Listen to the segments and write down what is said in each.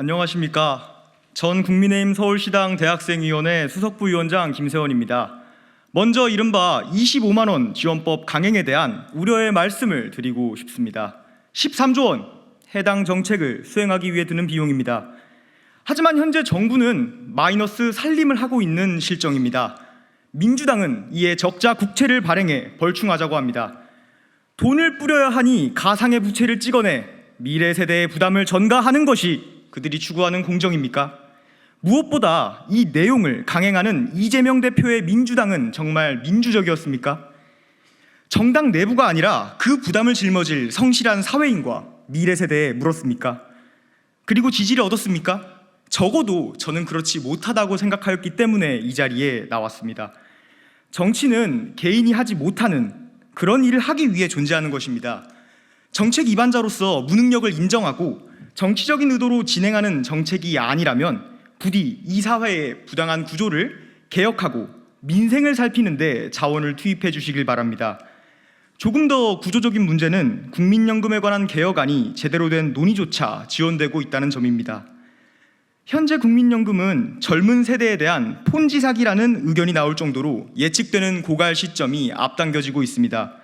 안녕하십니까. 전 국민의힘 서울시당 대학생위원회 수석부위원장 김세원입니다. 먼저 이른바 25만 원 지원법 강행에 대한 우려의 말씀을 드리고 싶습니다. 13조 원 해당 정책을 수행하기 위해 드는 비용입니다. 하지만 현재 정부는 마이너스 살림을 하고 있는 실정입니다. 민주당은 이에 적자 국채를 발행해 벌충하자고 합니다. 돈을 뿌려야 하니 가상의 부채를 찍어내 미래 세대의 부담을 전가하는 것이 그들이 추구하는 공정입니까? 무엇보다 이 내용을 강행하는 이재명 대표의 민주당은 정말 민주적이었습니까? 정당 내부가 아니라 그 부담을 짊어질 성실한 사회인과 미래 세대에 물었습니까? 그리고 지지를 얻었습니까? 적어도 저는 그렇지 못하다고 생각하였기 때문에 이 자리에 나왔습니다. 정치는 개인이 하지 못하는 그런 일을 하기 위해 존재하는 것입니다. 정책 위반자로서 무능력을 인정하고 정치적인 의도로 진행하는 정책이 아니라면 부디 이 사회의 부당한 구조를 개혁하고 민생을 살피는데 자원을 투입해 주시길 바랍니다. 조금 더 구조적인 문제는 국민연금에 관한 개혁안이 제대로 된 논의조차 지연되고 있다는 점입니다. 현재 국민연금은 젊은 세대에 대한 폰지 사기라는 의견이 나올 정도로 예측되는 고갈 시점이 앞당겨지고 있습니다.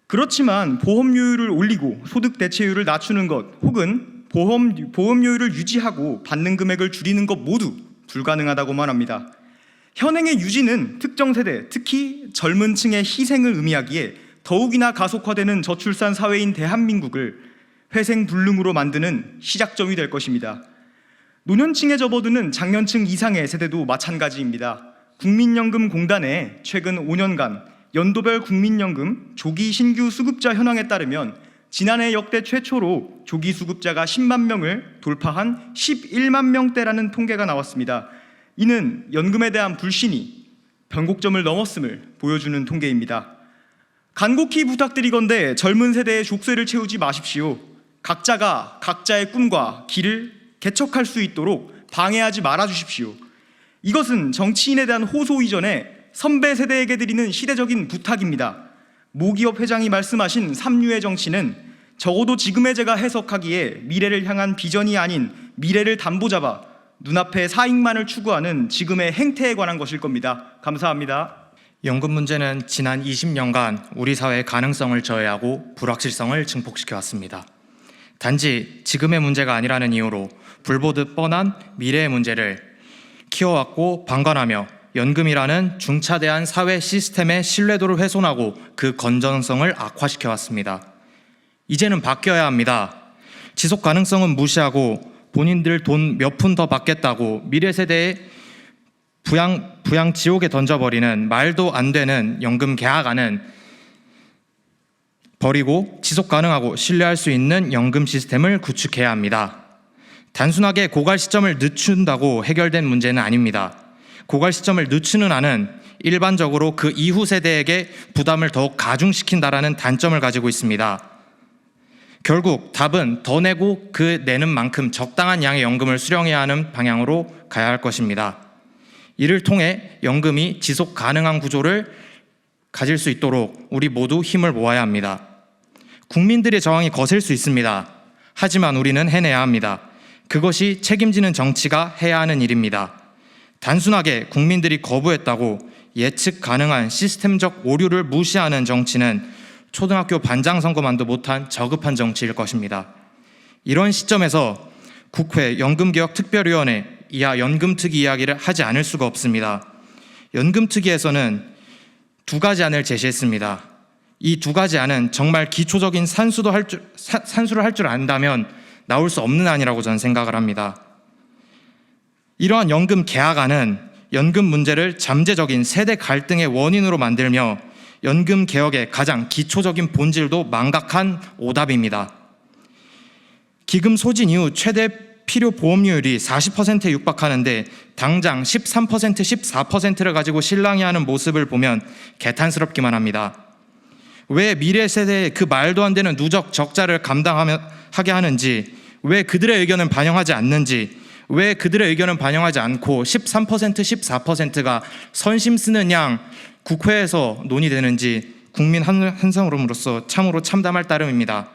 그렇지만 보험료율을 올리고 소득 대체율을 낮추는 것 혹은 보험료율을 유지하고 받는 금액을 줄이는 것 모두 불가능하다고만 합니다. 현행의 유지는 특정 세대, 특히 젊은 층의 희생을 의미하기에 더욱이나 가속화되는 저출산 사회인 대한민국을 회생불능으로 만드는 시작점이 될 것입니다. 노년층에 접어드는 장년층 이상의 세대도 마찬가지입니다. 국민연금공단의 최근 5년간 연도별 국민연금 조기 신규 수급자 현황에 따르면 지난해 역대 최초로 조기 수급자가 10만 명을 돌파한 11만 명대라는 통계가 나왔습니다. 이는 연금에 대한 불신이 변곡점을 넘었음을 보여주는 통계입니다. 간곡히 부탁드리건대 젊은 세대의 족쇄를 채우지 마십시오. 각자가 각자의 꿈과 길을 개척할 수 있도록 방해하지 말아주십시오. 이것은 정치인에 대한 호소 이전에 선배 세대에게 드리는 시대적인 부탁입니다. 모기업 회장이 말씀하신 삼류의 정치는 적어도 지금의 제가 해석하기에 미래를 향한 비전이 아닌 미래를 담보잡아 눈앞의 사익만을 추구하는 지금의 행태에 관한 것일 겁니다. 감사합니다. 연금 문제는 지난 20년간 우리 사회의 가능성을 저해하고 불확실성을 증폭시켜 왔습니다. 단지 지금의 문제가 아니라는 이유로 불보듯 뻔한 미래의 문제를 키워왔고 방관하며 연금이라는 중차대한 사회 시스템의 신뢰도를 훼손하고 그 건전성을 악화시켜왔습니다. 이제는 바뀌어야 합니다. 지속 가능성은 무시하고 본인들 돈 몇 푼 더 받겠다고 미래 세대의 부양 지옥에 던져버리는 말도 안 되는 연금 계약안은 버리고 지속 가능하고 신뢰할 수 있는 연금 시스템을 구축해야 합니다. 단순하게 고갈 시점을 늦춘다고 해결된 문제는 아닙니다. 고갈 시점을 늦추는 안은 일반적으로 그 이후 세대에게 부담을 더욱 가중시킨다라는 단점을 가지고 있습니다. 결국 답은 더 내고 그 내는 만큼 적당한 양의 연금을 수령해야 하는 방향으로 가야 할 것입니다. 이를 통해 연금이 지속 가능한 구조를 가질 수 있도록 우리 모두 힘을 모아야 합니다. 국민들의 저항이 거셀 수 있습니다. 하지만 우리는 해내야 합니다. 그것이 책임지는 정치가 해야 하는 일입니다. 단순하게 국민들이 거부했다고 예측 가능한 시스템적 오류를 무시하는 정치는 초등학교 반장 선거만도 못한 저급한 정치일 것입니다. 이런 시점에서 국회 연금개혁특별위원회 이하 연금특위 이야기를 하지 않을 수가 없습니다. 연금특위에서는 두 가지 안을 제시했습니다. 이 두 가지 안은 정말 기초적인 산수를 할 줄 안다면 나올 수 없는 안이라고 저는 생각을 합니다. 이러한 연금 개혁안은 연금 문제를 잠재적인 세대 갈등의 원인으로 만들며 연금 개혁의 가장 기초적인 본질도 망각한 오답입니다. 기금 소진 이후 최대 필요 보험료율이 40%에 육박하는데 당장 13%, 14%를 가지고 실랑이하는 모습을 보면 개탄스럽기만 합니다. 왜 미래 세대의 그 말도 안 되는 누적 적자를 감당하게 하는지, 왜 그들의 의견은 반영하지 않는지, 왜 그들의 의견은 반영하지 않고 13%, 14%가 선심 쓰는 양 국회에서 논의되는지 국민 한 사람으로서 참으로 참담할 따름입니다.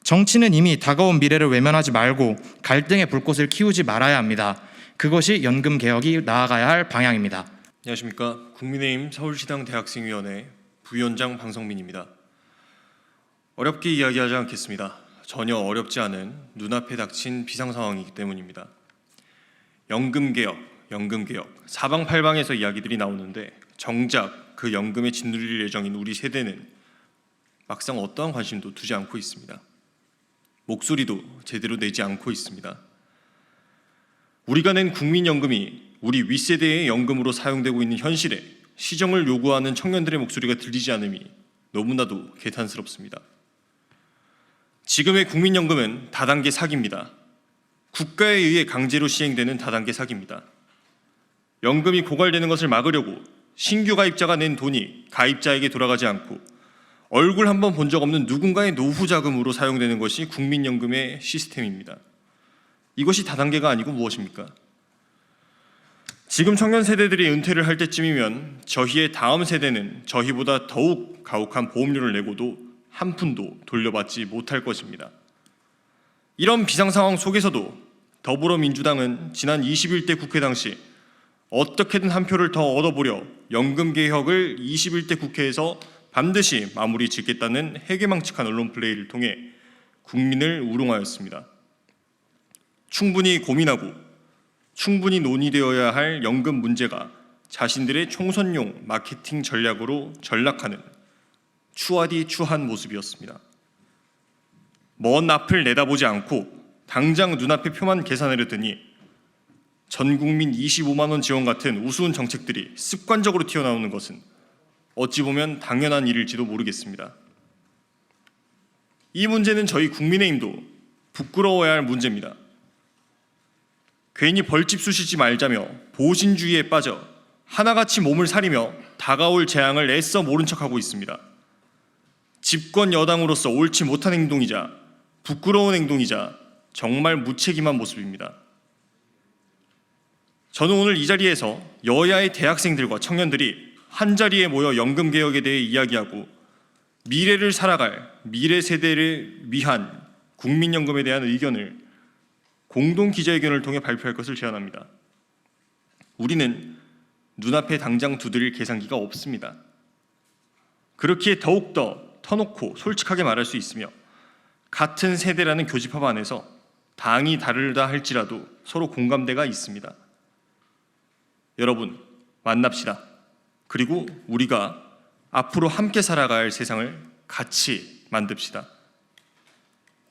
정치는 이미 다가온 미래를 외면하지 말고 갈등의 불꽃을 키우지 말아야 합니다. 그것이 연금 개혁이 나아가야 할 방향입니다. 안녕하십니까. 국민의힘 서울시당 대학생위원회 부위원장 방성민입니다. 어렵게 이야기하지 않겠습니다. 전혀 어렵지 않은 눈앞에 닥친 비상상황이기 때문입니다. 연금개혁, 사방팔방에서 이야기들이 나오는데 정작 그 연금에 짓눌릴 예정인 우리 세대는 막상 어떠한 관심도 두지 않고 있습니다. 목소리도 제대로 내지 않고 있습니다. 우리가 낸 국민연금이 우리 윗세대의 연금으로 사용되고 있는 현실에 시정을 요구하는 청년들의 목소리가 들리지 않음이 너무나도 개탄스럽습니다. 지금의 국민연금은 다단계 사기입니다. 국가에 의해 강제로 시행되는 다단계 사기입니다. 연금이 고갈되는 것을 막으려고 신규 가입자가 낸 돈이 가입자에게 돌아가지 않고 얼굴 한번 본 적 없는 누군가의 노후 자금으로 사용되는 것이 국민연금의 시스템입니다. 이것이 다단계가 아니고 무엇입니까? 지금 청년 세대들이 은퇴를 할 때쯤이면 저희의 다음 세대는 저희보다 더욱 가혹한 보험료를 내고도 한 푼도 돌려받지 못할 것입니다. 이런 비상상황 속에서도 더불어민주당은 지난 21대 국회 당시 어떻게든 한 표를 더 얻어보려 연금개혁을 21대 국회에서 반드시 마무리 짓겠다는 해괴망측한 언론 플레이를 통해 국민을 우롱하였습니다. 충분히 고민하고 충분히 논의되어야 할 연금 문제가 자신들의 총선용 마케팅 전략으로 전락하는 추하디 추한 모습이었습니다. 먼 앞을 내다보지 않고 당장 눈앞의 표만 계산하려더니 전국민 25만 원 지원 같은 우스운 정책들이 습관적으로 튀어나오는 것은 어찌 보면 당연한 일일지도 모르겠습니다. 이 문제는 저희 국민의힘도 부끄러워야 할 문제입니다. 괜히 벌집 쑤시지 말자며 보신주의에 빠져 하나같이 몸을 사리며 다가올 재앙을 애써 모른 척하고 있습니다. 집권 여당으로서 옳지 못한 행동이자 부끄러운 행동이자 정말 무책임한 모습입니다. 저는 오늘 이 자리에서 여야의 대학생들과 청년들이 한자리에 모여 연금개혁에 대해 이야기하고 미래를 살아갈 미래 세대를 위한 국민연금에 대한 의견을 공동 기자회견을 통해 발표할 것을 제안합니다. 우리는 눈앞에 당장 두드릴 계산기가 없습니다. 그렇기에 더욱더 터놓고 솔직하게 말할 수 있으며 같은 세대라는 교집합 안에서 당이 다르다 할지라도 서로 공감대가 있습니다. 여러분, 만납시다. 그리고 우리가 앞으로 함께 살아갈 세상을 같이 만듭시다.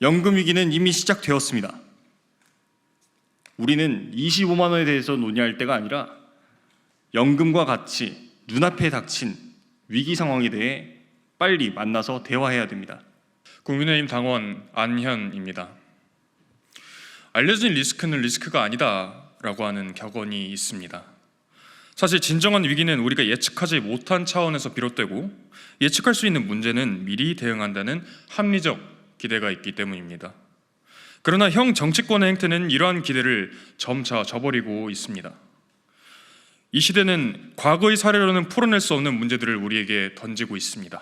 연금 위기는 이미 시작되었습니다. 우리는 25만 원에 대해서 논의할 때가 아니라 연금과 같이 눈앞에 닥친 위기 상황에 대해 빨리 만나서 대화해야 됩니다. 국민의힘 당원 안현입니다. 알려진 리스크는 리스크가 아니다라고 하는 격언이 있습니다. 사실 진정한 위기는 우리가 예측하지 못한 차원에서 비롯되고 예측할 수 있는 문제는 미리 대응한다는 합리적 기대가 있기 때문입니다. 그러나 형 정치권의 행태는 이러한 기대를 점차 저버리고 있습니다. 이 시대는 과거의 사례로는 풀어낼 수 없는 문제들을 우리에게 던지고 있습니다.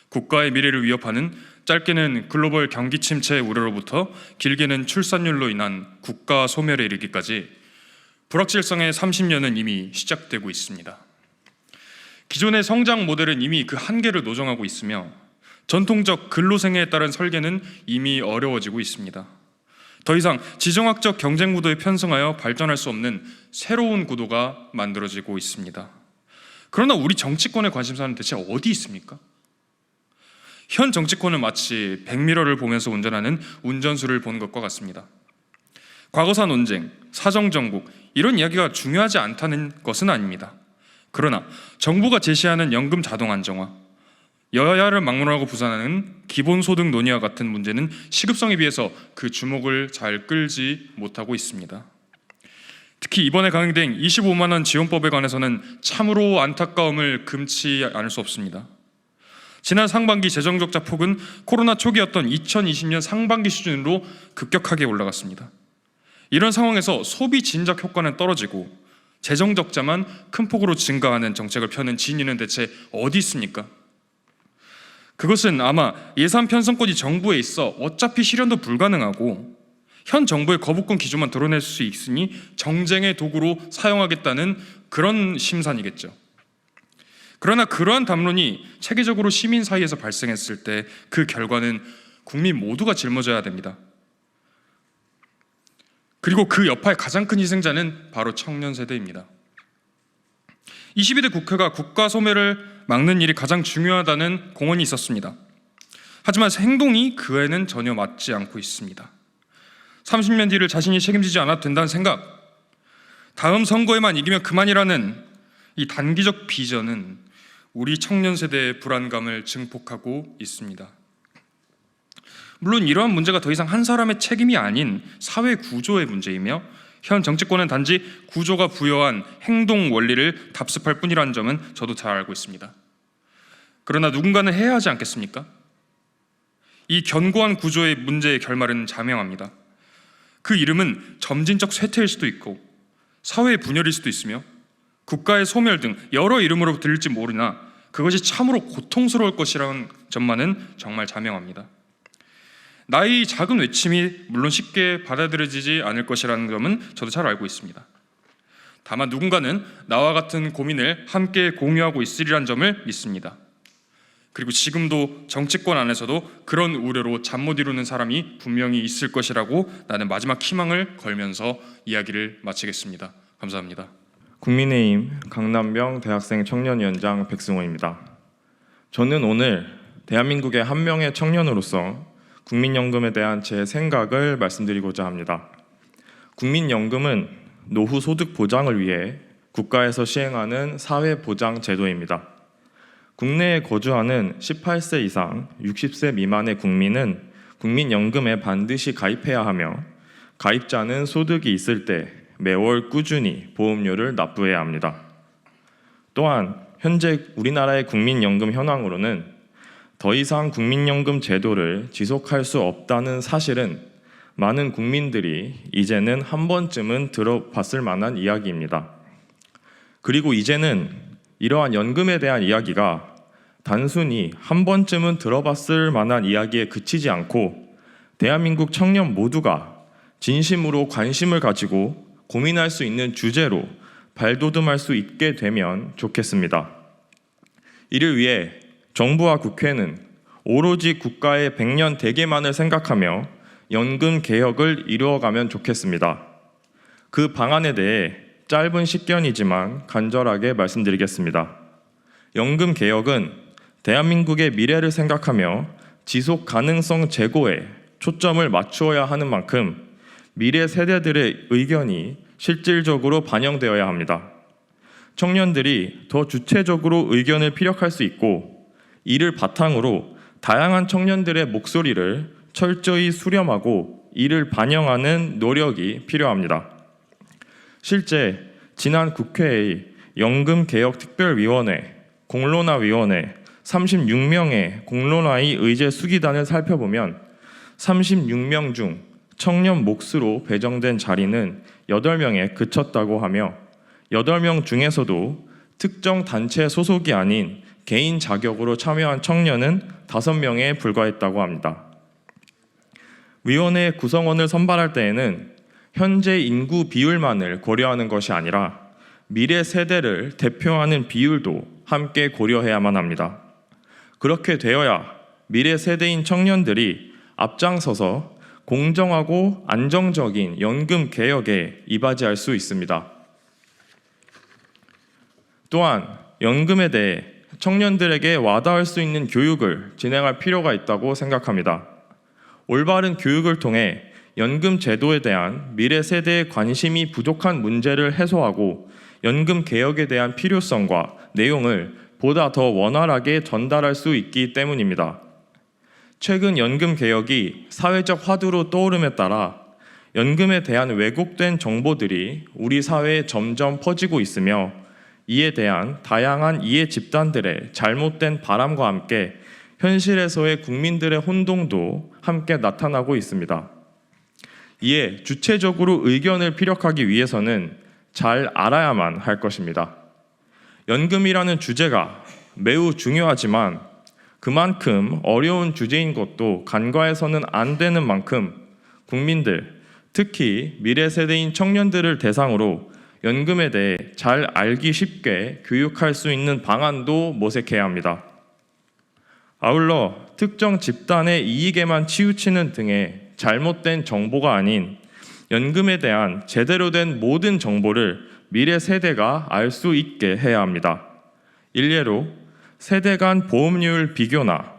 국가의 미래를 위협하는 짧게는 글로벌 경기 침체 우려로부터 길게는 출산율로 인한 국가 소멸에 이르기까지 불확실성의 30년은 이미 시작되고 있습니다. 기존의 성장 모델은 이미 그 한계를 노정하고 있으며 전통적 근로생애에 따른 설계는 이미 어려워지고 있습니다. 더 이상 지정학적 경쟁 구도에 편승하여 발전할 수 없는 새로운 구도가 만들어지고 있습니다. 그러나 우리 정치권의 관심사는 대체 어디 있습니까? 현 정치권은 마치 백미러를 보면서 운전하는 운전수를 보는 것과 같습니다. 과거사 논쟁, 사정정국 이런 이야기가 중요하지 않다는 것은 아닙니다. 그러나 정부가 제시하는 연금 자동 안정화, 여야를 막론하고 부산하는 기본소득 논의와 같은 문제는 시급성에 비해서 그 주목을 잘 끌지 못하고 있습니다. 특히 이번에 강행된 25만 원 지원법에 관해서는 참으로 안타까움을 금치 않을 수 없습니다. 지난 상반기 재정적자 폭은 코로나 초기였던 2020년 상반기 수준으로 급격하게 올라갔습니다. 이런 상황에서 소비 진작 효과는 떨어지고 재정 적자만 큰 폭으로 증가하는 정책을 펴는 진위는 대체 어디 있습니까? 그것은 아마 예산 편성권이 정부에 있어 어차피 실현도 불가능하고 현 정부의 거부권 기조만 드러낼 수 있으니 정쟁의 도구로 사용하겠다는 그런 심산이겠죠. 그러나 그러한 담론이 체계적으로 시민 사이에서 발생했을 때 그 결과는 국민 모두가 짊어져야 됩니다. 그리고 그 여파의 가장 큰 희생자는 바로 청년 세대입니다. 22대 국회가 국가 소멸을 막는 일이 가장 중요하다는 공언이 있었습니다. 하지만 행동이 그에는 전혀 맞지 않고 있습니다. 30년 뒤를 자신이 책임지지 않아도 된다는 생각, 다음 선거에만 이기면 그만이라는 이 단기적 비전은 우리 청년 세대의 불안감을 증폭하고 있습니다. 물론 이러한 문제가 더 이상 한 사람의 책임이 아닌 사회 구조의 문제이며 현 정치권은 단지 구조가 부여한 행동 원리를 답습할 뿐이라는 점은 저도 잘 알고 있습니다. 그러나 누군가는 해야 하지 않겠습니까? 이 견고한 구조의 문제의 결말은 자명합니다. 그 이름은 점진적 쇠퇴일 수도 있고 사회의 분열일 수도 있으며 국가의 소멸 등 여러 이름으로 들릴지 모르나 그것이 참으로 고통스러울 것이라는 점만은 정말 자명합니다. 나의 작은 외침이 물론 쉽게 받아들여지지 않을 것이라는 점은 저도 잘 알고 있습니다. 다만 누군가는 나와 같은 고민을 함께 공유하고 있으리란 점을 믿습니다. 그리고 지금도 정치권 안에서도 그런 우려로 잠 못 이루는 사람이 분명히 있을 것이라고 나는 마지막 희망을 걸면서 이야기를 마치겠습니다. 감사합니다. 국민의힘 강남병 대학생 청년위원장 백승호입니다. 저는 오늘 대한민국의 한 명의 청년으로서 국민연금에 대한 제 생각을 말씀드리고자 합니다. 국민연금은 노후 소득 보장을 위해 국가에서 시행하는 사회보장 제도입니다. 국내에 거주하는 18세 이상 60세 미만의 국민은 국민연금에 반드시 가입해야 하며 가입자는 소득이 있을 때 매월 꾸준히 보험료를 납부해야 합니다. 또한 현재 우리나라의 국민연금 현황으로는 더 이상 국민연금 제도를 지속할 수 없다는 사실은 많은 국민들이 이제는 한 번쯤은 들어봤을 만한 이야기입니다. 그리고 이제는 이러한 연금에 대한 이야기가 단순히 한 번쯤은 들어봤을 만한 이야기에 그치지 않고 대한민국 청년 모두가 진심으로 관심을 가지고 고민할 수 있는 주제로 발돋움할 수 있게 되면 좋겠습니다. 이를 위해 정부와 국회는 오로지 국가의 100년 대계만을 생각하며 연금 개혁을 이루어가면 좋겠습니다. 그 방안에 대해 짧은 식견이지만 간절하게 말씀드리겠습니다. 연금 개혁은 대한민국의 미래를 생각하며 지속 가능성 제고에 초점을 맞추어야 하는 만큼 미래 세대들의 의견이 실질적으로 반영되어야 합니다. 청년들이 더 주체적으로 의견을 피력할 수 있고 이를 바탕으로 다양한 청년들의 목소리를 철저히 수렴하고 이를 반영하는 노력이 필요합니다. 실제 지난 국회의 연금개혁특별위원회, 공론화위원회 36명의 공론화의 의제 수기단을 살펴보면 36명 중 청년 몫으로 배정된 자리는 8명에 그쳤다고 하며 8명 중에서도 특정 단체 소속이 아닌 개인 자격으로 참여한 청년은 5명에 불과했다고 합니다. 위원회 구성원을 선발할 때에는 현재 인구 비율만을 고려하는 것이 아니라 미래 세대를 대표하는 비율도 함께 고려해야만 합니다. 그렇게 되어야 미래 세대인 청년들이 앞장서서 공정하고 안정적인 연금 개혁에 이바지할 수 있습니다. 또한 연금에 대해 청년들에게 와닿을 수 있는 교육을 진행할 필요가 있다고 생각합니다. 올바른 교육을 통해 연금 제도에 대한 미래 세대의 관심이 부족한 문제를 해소하고 연금 개혁에 대한 필요성과 내용을 보다 더 원활하게 전달할 수 있기 때문입니다. 최근 연금 개혁이 사회적 화두로 떠오름에 따라 연금에 대한 왜곡된 정보들이 우리 사회에 점점 퍼지고 있으며 이에 대한 다양한 이해 집단들의 잘못된 바람과 함께 현실에서의 국민들의 혼동도 함께 나타나고 있습니다. 이에 주체적으로 의견을 피력하기 위해서는 잘 알아야만 할 것입니다. 연금이라는 주제가 매우 중요하지만 그만큼 어려운 주제인 것도 간과해서는 안 되는 만큼 국민들, 특히 미래 세대인 청년들을 대상으로 연금에 대해 잘 알기 쉽게 교육할 수 있는 방안도 모색해야 합니다. 아울러 특정 집단의 이익에만 치우치는 등의 잘못된 정보가 아닌 연금에 대한 제대로 된 모든 정보를 미래 세대가 알 수 있게 해야 합니다. 일례로 세대 간 보험료율 비교나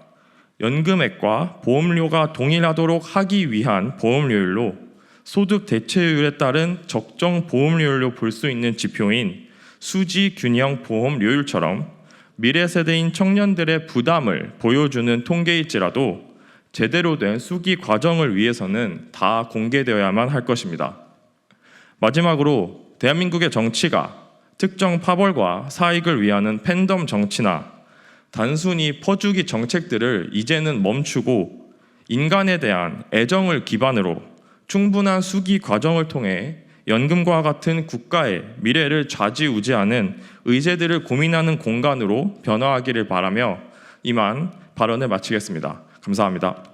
연금액과 보험료가 동일하도록 하기 위한 보험료율로 소득 대체율에 따른 적정 보험료율로 볼 수 있는 지표인 수지 균형 보험료율처럼 미래 세대인 청년들의 부담을 보여주는 통계일지라도 제대로 된 수기 과정을 위해서는 다 공개되어야만 할 것입니다. 마지막으로 대한민국의 정치가 특정 파벌과 사익을 위하는 팬덤 정치나 단순히 퍼주기 정책들을 이제는 멈추고 인간에 대한 애정을 기반으로 충분한 수기 과정을 통해 연금과 같은 국가의 미래를 좌지우지하는 의제들을 고민하는 공간으로 변화하기를 바라며 이만 발언을 마치겠습니다. 감사합니다.